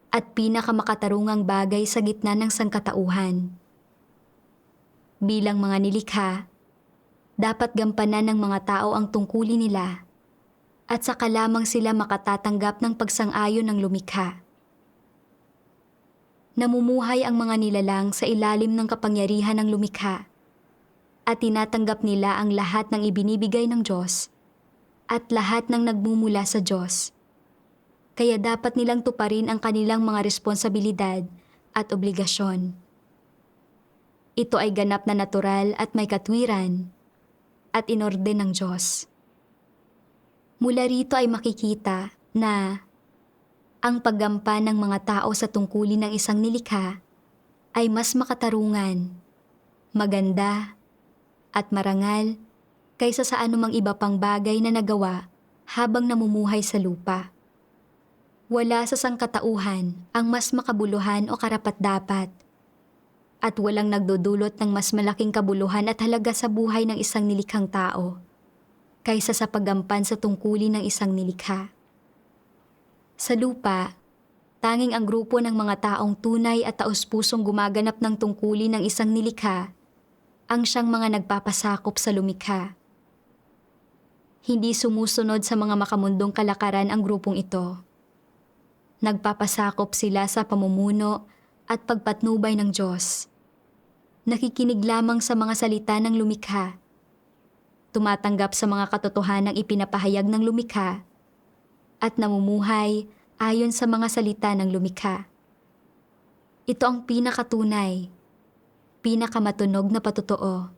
at pinakamakatarungang bagay sa gitna ng sangkatauhan. Bilang mga nilikha, dapat gampanan ng mga tao ang tungkulin nila at saka lamang sila makatatanggap ng pagsang-ayon ng lumikha. Namumuhay ang mga nilalang sa ilalim ng kapangyarihan ng lumikha at tinatanggap nila ang lahat ng ibinibigay ng Diyos at lahat ng nagmumula sa Diyos. Kaya dapat nilang tuparin ang kanilang mga responsibilidad at obligasyon. Ito ay ganap na natural at may katwiran at inorden ng Diyos. Mula rito ay makikita na ang paggampan ng mga tao sa tungkulin ng isang nilikha ay mas makatarungan, maganda, at marangal kaysa sa anumang iba pang bagay na nagawa habang namumuhay sa lupa. Wala sa sangkatauhan ang mas makabuluhan o karapat-dapat, at walang nagdudulot ng mas malaking kabuluhan at halaga sa buhay ng isang nilikhang tao kaysa sa paggampan sa tungkulin ng isang nilikha. Sa lupa, tanging ang grupo ng mga taong tunay at taos-pusong gumaganap ng tungkulin ng isang nilikha ang siyang mga nagpapasakop sa lumikha. Hindi sumusunod sa mga makamundong kalakaran ang grupong ito. Nagpapasakop sila sa pamumuno at pagpatnubay ng Diyos. Nakikinig lamang sa mga salita ng lumikha. Tumatanggap sa mga katotohanang ipinapahayag ng lumikha at namumuhay ayon sa mga salita ng lumikha. Ito ang pinakatunay, pinakamatunog na patotoo.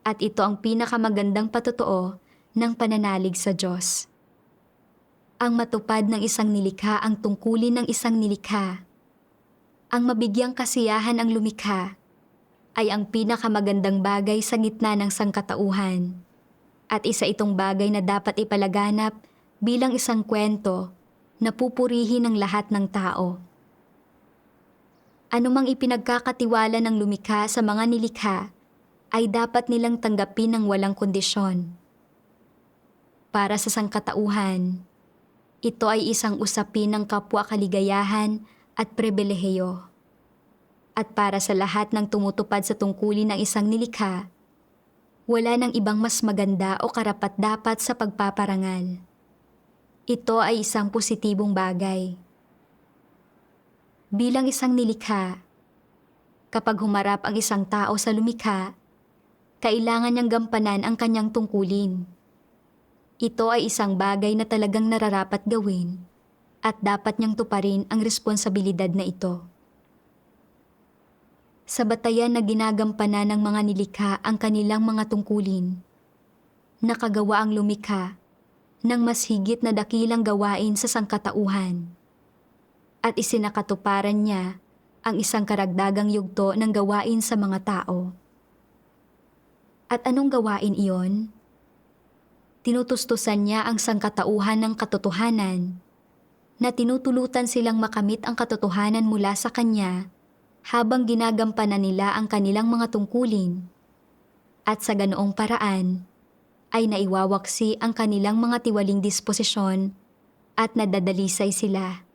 At ito ang pinakamagandang patotoo ng pananalig sa Diyos. Ang matupad ng isang nilikha ang tungkulin ng isang nilikha. Ang mabigyang kasiyahan ang lumikha ay ang pinakamagandang bagay sa gitna ng sangkatauhan. At isa itong bagay na dapat ipalaganap bilang isang kwento na pupurihin ng lahat ng tao. Anumang ipinagkakatiwala ng lumikha sa mga nilikha ay dapat nilang tanggapin ng walang kondisyon. Para sa sangkatauhan, ito ay isang usapin ng kapwa kaligayahan at pribilehiyo. At para sa lahat ng tumutupad sa tungkulin ng isang nilikha, wala nang ibang mas maganda o karapat-dapat sa pagpaparangal. Ito ay isang positibong bagay. Bilang isang nilikha, kapag humarap ang isang tao sa lumikha, kailangan niyang gampanan ang kanyang tungkulin. Ito ay isang bagay na talagang nararapat gawin at dapat niyang tuparin ang responsibilidad na ito. Sa batayan na ginagampanan ng mga nilikha ang kanilang mga tungkulin, nakagawa ang lumikha ng mas higit na dakilang gawain sa sangkatauhan at isinakatuparan niya ang isang karagdagang yugto ng gawain sa mga tao. At anong gawain iyon? Tinutustusan niya ang sangkatauhan ng katotohanan na tinutulutan silang makamit ang katotohanan mula sa kanya habang ginagampanan nila ang kanilang mga tungkulin at sa ganoong paraan ay naiwawaksi ang kanilang mga tiwaling disposisyon at nadadalisay sila.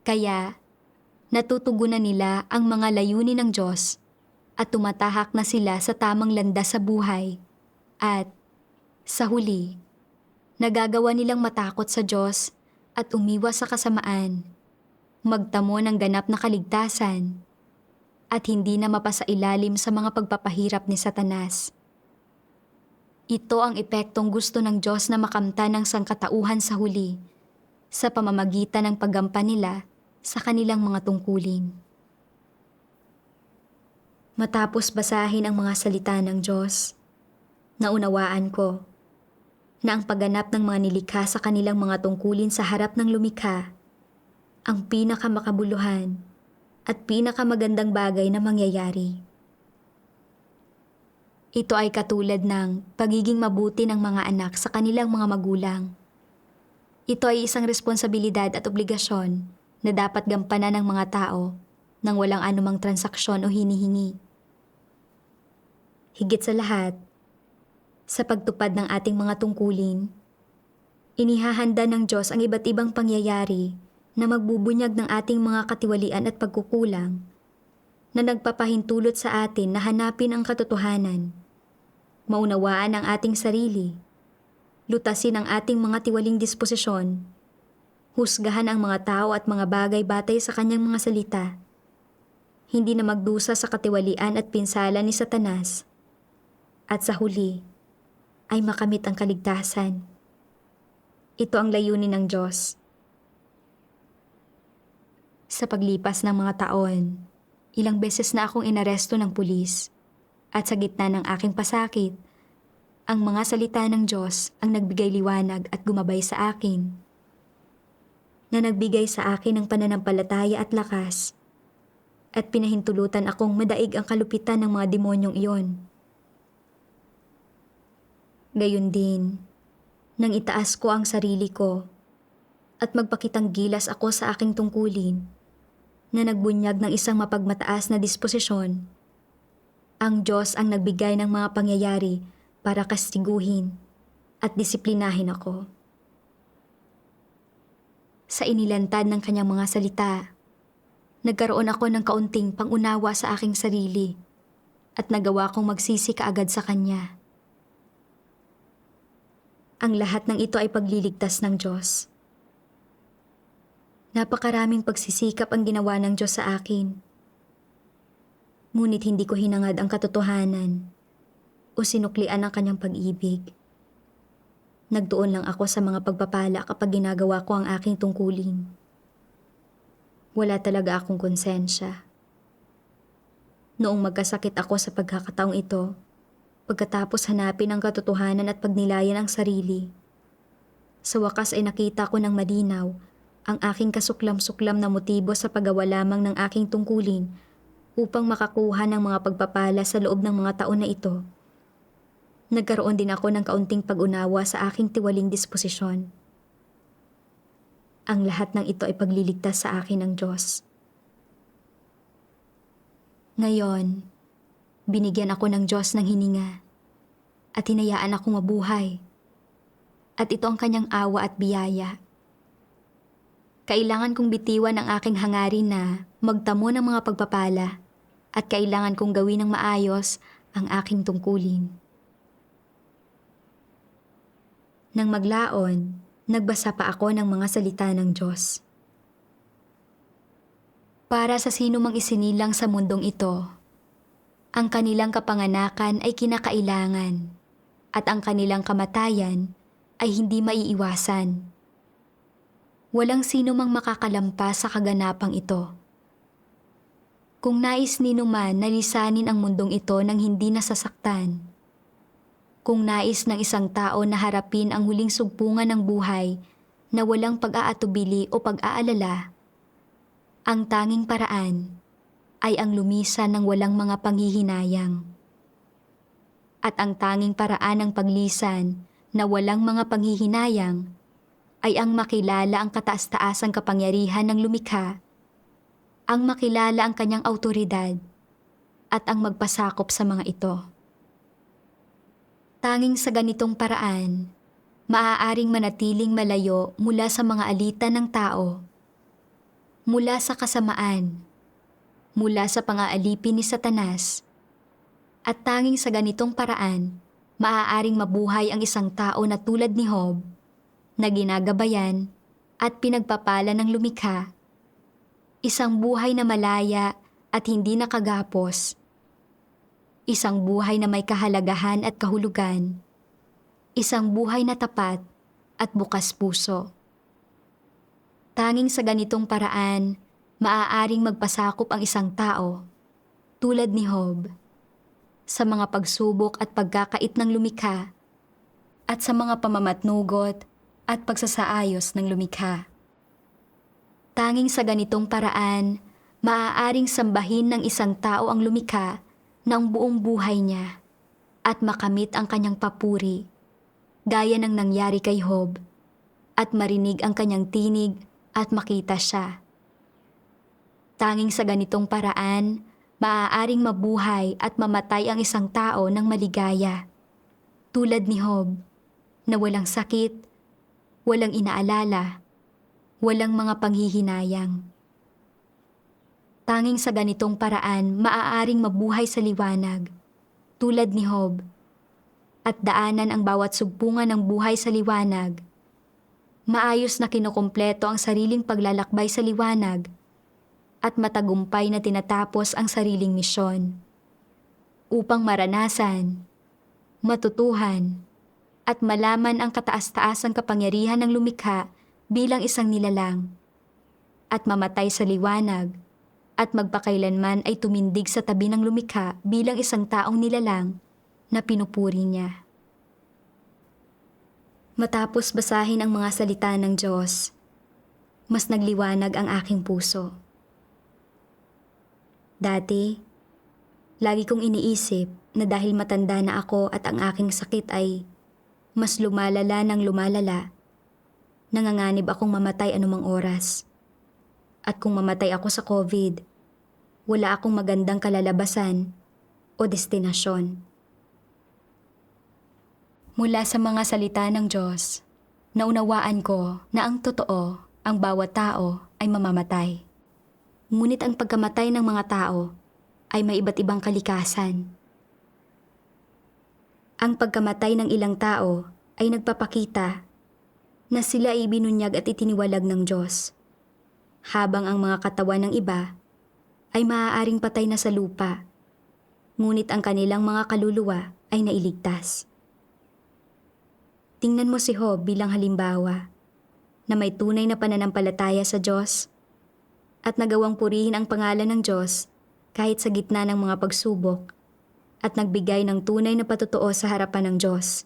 Kaya, natutugunan nila ang mga layunin ng Diyos at tumatahak na sila sa tamang landas sa buhay at sa huli, nagagawa nilang matakot sa Diyos at umiwas sa kasamaan, magtamo ng ganap na kaligtasan, at hindi na mapasailalim sa mga pagpapahirap ni Satanas. Ito ang epektong gusto ng Diyos na makamtan ng sangkatauhan sa huli, sa pamamagitan ng paggampan nila sa kanilang mga tungkulin. Matapos basahin ang mga salita ng Diyos, naunawaan ko na ang pagganap ng mga nilikha sa kanilang mga tungkulin sa harap ng lumikha ang pinakamakabuluhan at pinakamagandang bagay na mangyayari. Ito ay katulad ng pagiging mabuti ng mga anak sa kanilang mga magulang. Ito ay isang responsibilidad at obligasyon na dapat gampanan ng mga tao nang walang anumang transaksyon o hinihingi. Higit sa lahat, sa pagtupad ng ating mga tungkulin, inihahanda ng Diyos ang iba't ibang pangyayari na magbubunyag ng ating mga katiwalian at pagkukulang na nagpapahintulot sa atin na hanapin ang katotohanan, maunawaan ang ating sarili, lutasin ang ating mga tiwaling disposisyon, husgahan ang mga tao at mga bagay batay sa kanyang mga salita, hindi na magdusa sa katiwalian at pinsala ni Satanas, at sa huli, ay makamit ang kaligtasan. Ito ang layunin ng Diyos. Sa paglipas ng mga taon, ilang beses na akong inaresto ng pulis at sa gitna ng aking pasakit, ang mga salita ng Diyos ang nagbigay liwanag at gumabay sa akin. Na nagbigay sa akin ng pananampalataya at lakas at pinahintulutan akong madaig ang kalupitan ng mga demonyong iyon. Gayon din, nang itaas ko ang sarili ko at magpakitang gilas ako sa aking tungkulin na nagbunyag ng isang mapagmataas na disposisyon, ang Diyos ang nagbigay ng mga pangyayari para kastiguhin at disiplinahin ako. Sa inilantad ng kanyang mga salita, nagkaroon ako ng kaunting pangunawa sa aking sarili at nagawa kong magsisi kaagad sa kanya. Ang lahat ng ito ay pagliligtas ng Diyos. Napakaraming pagsisikap ang ginawa ng Diyos sa akin. Ngunit hindi ko hinangad ang katotohanan o sinuklian ang kanyang pag-ibig. Nagtuon lang ako sa mga pagpapala kapag ginagawa ko ang aking tungkulin. Wala talaga akong konsensya. Noong magkasakit ako sa pagkakataong ito, pagkatapos hanapin ang katotohanan at pagnilayan ang sarili, sa wakas ay nakita ko ng malinaw ang aking kasuklam-suklam na motibo sa paggawa lamang ng aking tungkulin upang makakuha ng mga pagpapala sa loob ng mga taon na ito. Nagkaroon din ako ng kaunting pag-unawa sa aking tiwaling disposisyon. Ang lahat ng ito ay pagliligtas sa akin ng Diyos. Ngayon, binigyan ako ng Diyos ng hininga at hinayaan akong mabuhay. At ito ang kanyang awa at biyaya. Kailangan kong bitiwan ang aking hangarin na magtamo ng mga pagpapala at kailangan kong gawin ng maayos ang aking tungkulin. Nang maglaon, nagbasa pa ako ng mga salita ng Diyos. Para sa sino mang isinilang sa mundong ito, ang kanilang kapanganakan ay kinakailangan at ang kanilang kamatayan ay hindi maiiwasan. Walang sino mang makakalampas sa kaganapang ito. Kung nais ninuman na lisanin ang mundong ito nang hindi nasasaktan, kung nais ng isang tao na harapin ang huling sugpungan ng buhay na walang pag-aatubili o pag-aalala, ang tanging paraan ay ang lumisan ng walang mga panghihinayang. At ang tanging paraan ng paglisan na walang mga panghihinayang ay ang makilala ang kataas-taasang kapangyarihan ng lumikha, ang makilala ang kanyang awtoridad, at ang magpasakop sa mga ito. Tanging sa ganitong paraan, maaaring manatiling malayo mula sa mga alitan ng tao, mula sa kasamaan, mula sa pang-aalipin ni Satanas, at tanging sa ganitong paraan, maaaring mabuhay ang isang tao na tulad ni Job, na ginagabayan at pinagpapala ng lumikha, isang buhay na malaya at hindi nakagapos, isang buhay na may kahalagahan at kahulugan, isang buhay na tapat at bukas puso. Tanging sa ganitong paraan, maaaring magpasakop ang isang tao, tulad ni Job, sa mga pagsubok at pagkakait ng lumikha, at sa mga pamamatnugot at pagsasaayos ng lumikha. Tanging sa ganitong paraan, maaaring sambahin ng isang tao ang lumikha ng buong buhay niya at makamit ang kanyang papuri, gaya ng nangyari kay Job, at marinig ang kanyang tinig at makita siya. Tanging sa ganitong paraan, maaaring mabuhay at mamatay ang isang tao ng maligaya, tulad ni Job, na walang sakit, walang inaalala, walang mga panghihinayang. Tanging sa ganitong paraan, maaaring mabuhay sa liwanag, tulad ni Job, at daanan ang bawat sugpungan ng buhay sa liwanag. Maayos na kinukumpleto ang sariling paglalakbay sa liwanag, at matagumpay na tinatapos ang sariling misyon, upang maranasan, matutuhan, at malaman ang kataas-taasang kapangyarihan ng lumikha bilang isang nilalang, at mamatay sa liwanag, at magpakailanman ay tumindig sa tabi ng lumikha bilang isang taong nilalang na pinupuri niya. Matapos basahin ang mga salita ng Diyos, mas nagliwanag ang aking puso. Dati, lagi kong iniisip na dahil matanda na ako at ang aking sakit ay mas lumalala ng lumalala, nanganganib akong mamatay anumang oras. At kung mamatay ako sa COVID, wala akong magandang kalalabasan o destinasyon. Mula sa mga salita ng Diyos, naunawaan ko na ang totoo, ang bawat tao ay mamamatay. Ngunit ang pagkamatay ng mga tao ay may iba't ibang kalikasan. Ang pagkamatay ng ilang tao ay nagpapakita na sila ay binunyag at itiniwalag ng Diyos, habang ang mga katawan ng iba ay maaaring patay na sa lupa, ngunit ang kanilang mga kaluluwa ay nailigtas. Tingnan mo si Job bilang halimbawa na may tunay na pananampalataya sa Diyos at nagawang purihin ang pangalan ng Diyos kahit sa gitna ng mga pagsubok at nagbigay ng tunay na patutuo sa harapan ng Diyos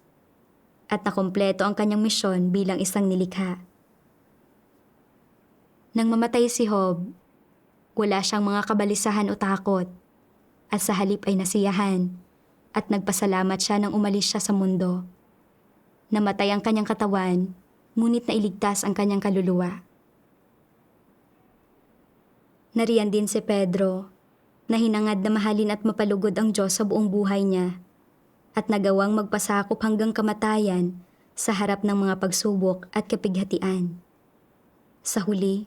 at nakumpleto ang kanyang misyon bilang isang nilikha. Nang mamatay si Job, wala siyang mga kabalisahan o takot at sa halip ay nasiyahan at nagpasalamat siya nang umalis siya sa mundo. Namatay ang kanyang katawan, ngunit nailigtas ang kanyang kaluluwa. Nariyan din si Pedro, na hinangad na mahalin at mapalugod ang Diyos sa buong buhay niya at nagawang magpasakop hanggang kamatayan sa harap ng mga pagsubok at kapighatian. Sa huli,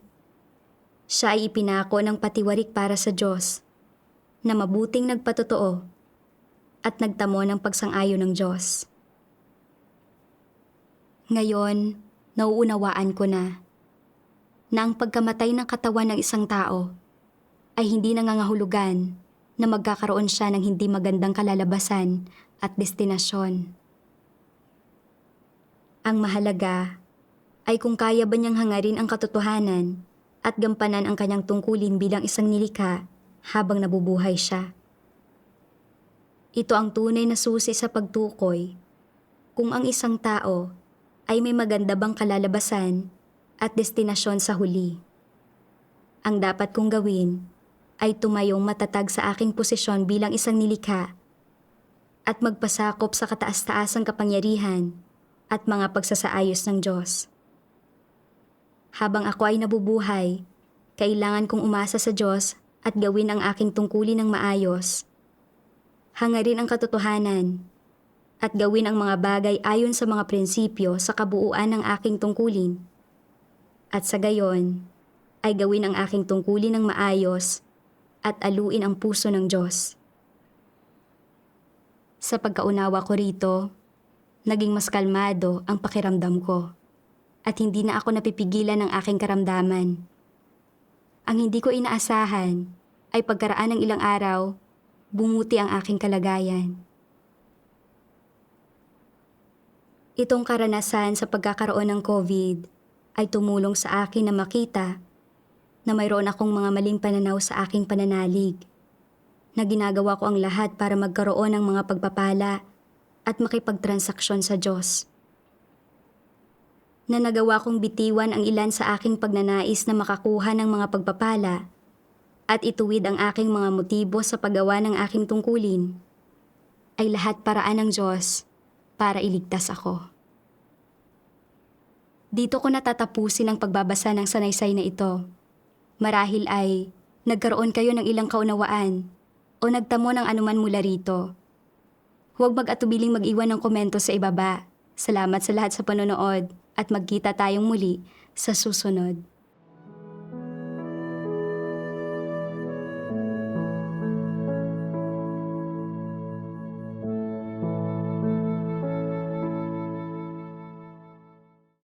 siya ay ipinako ng patiwarik para sa Diyos na mabuting nagpatotoo at nagtamo ng pagsang-ayon ng Diyos. Ngayon, nauunawaan ko na ang pagkamatay ng katawan ng isang tao ay hindi nangangahulugan na magkakaroon siya ng hindi magandang kalalabasan at destinasyon. Ang mahalaga ay kung kaya ba niyang hangarin ang katotohanan at gampanan ang kanyang tungkulin bilang isang nilikha habang nabubuhay siya. Ito ang tunay na susi sa pagtukoy kung ang isang tao ay may maganda bang kalalabasan at destinasyon sa huli. Ang dapat kong gawin ay tumayong matatag sa aking posisyon bilang isang nilikha at magpasakop sa kataas-taasang kapangyarihan at mga pagsasaayos ng Diyos. Habang ako ay nabubuhay, kailangan kong umasa sa Diyos at gawin ang aking tungkulin ng maayos. Hangarin ang katotohanan at gawin ang mga bagay ayon sa mga prinsipyo sa kabuuan ng aking tungkulin. At sa gayon, ay gawin ang aking tungkulin ng maayos at aluin ang puso ng Diyos. Sa pagkaunawa ko rito, naging mas kalmado ang pakiramdam ko at hindi na ako napipigilan ng aking karamdaman. Ang hindi ko inaasahan ay pagkaraan ng ilang araw, bumuti ang aking kalagayan. Itong karanasan sa pagkakaroon ng COVID ay tumulong sa akin na makita na mayroon akong mga maling pananaw sa aking pananalig, na ginagawa ko ang lahat para magkaroon ng mga pagpapala at makipagtransaksyon sa Diyos. Na nagawa kong bitiwan ang ilan sa aking pagnanais na makakuha ng mga pagpapala at ituwid ang aking mga motibo sa paggawa ng aking tungkulin, ay lahat paraan ng Diyos para iligtas ako. Dito ko natatapusin ang pagbabasa ng sanaysay na ito. Marahil ay nagkaroon kayo ng ilang kaunawaan o nagtamo ng anuman mula rito. Huwag mag-atubiling mag-iwan ng komento sa ibaba. Salamat sa lahat sa panonood at magkita tayong muli sa susunod.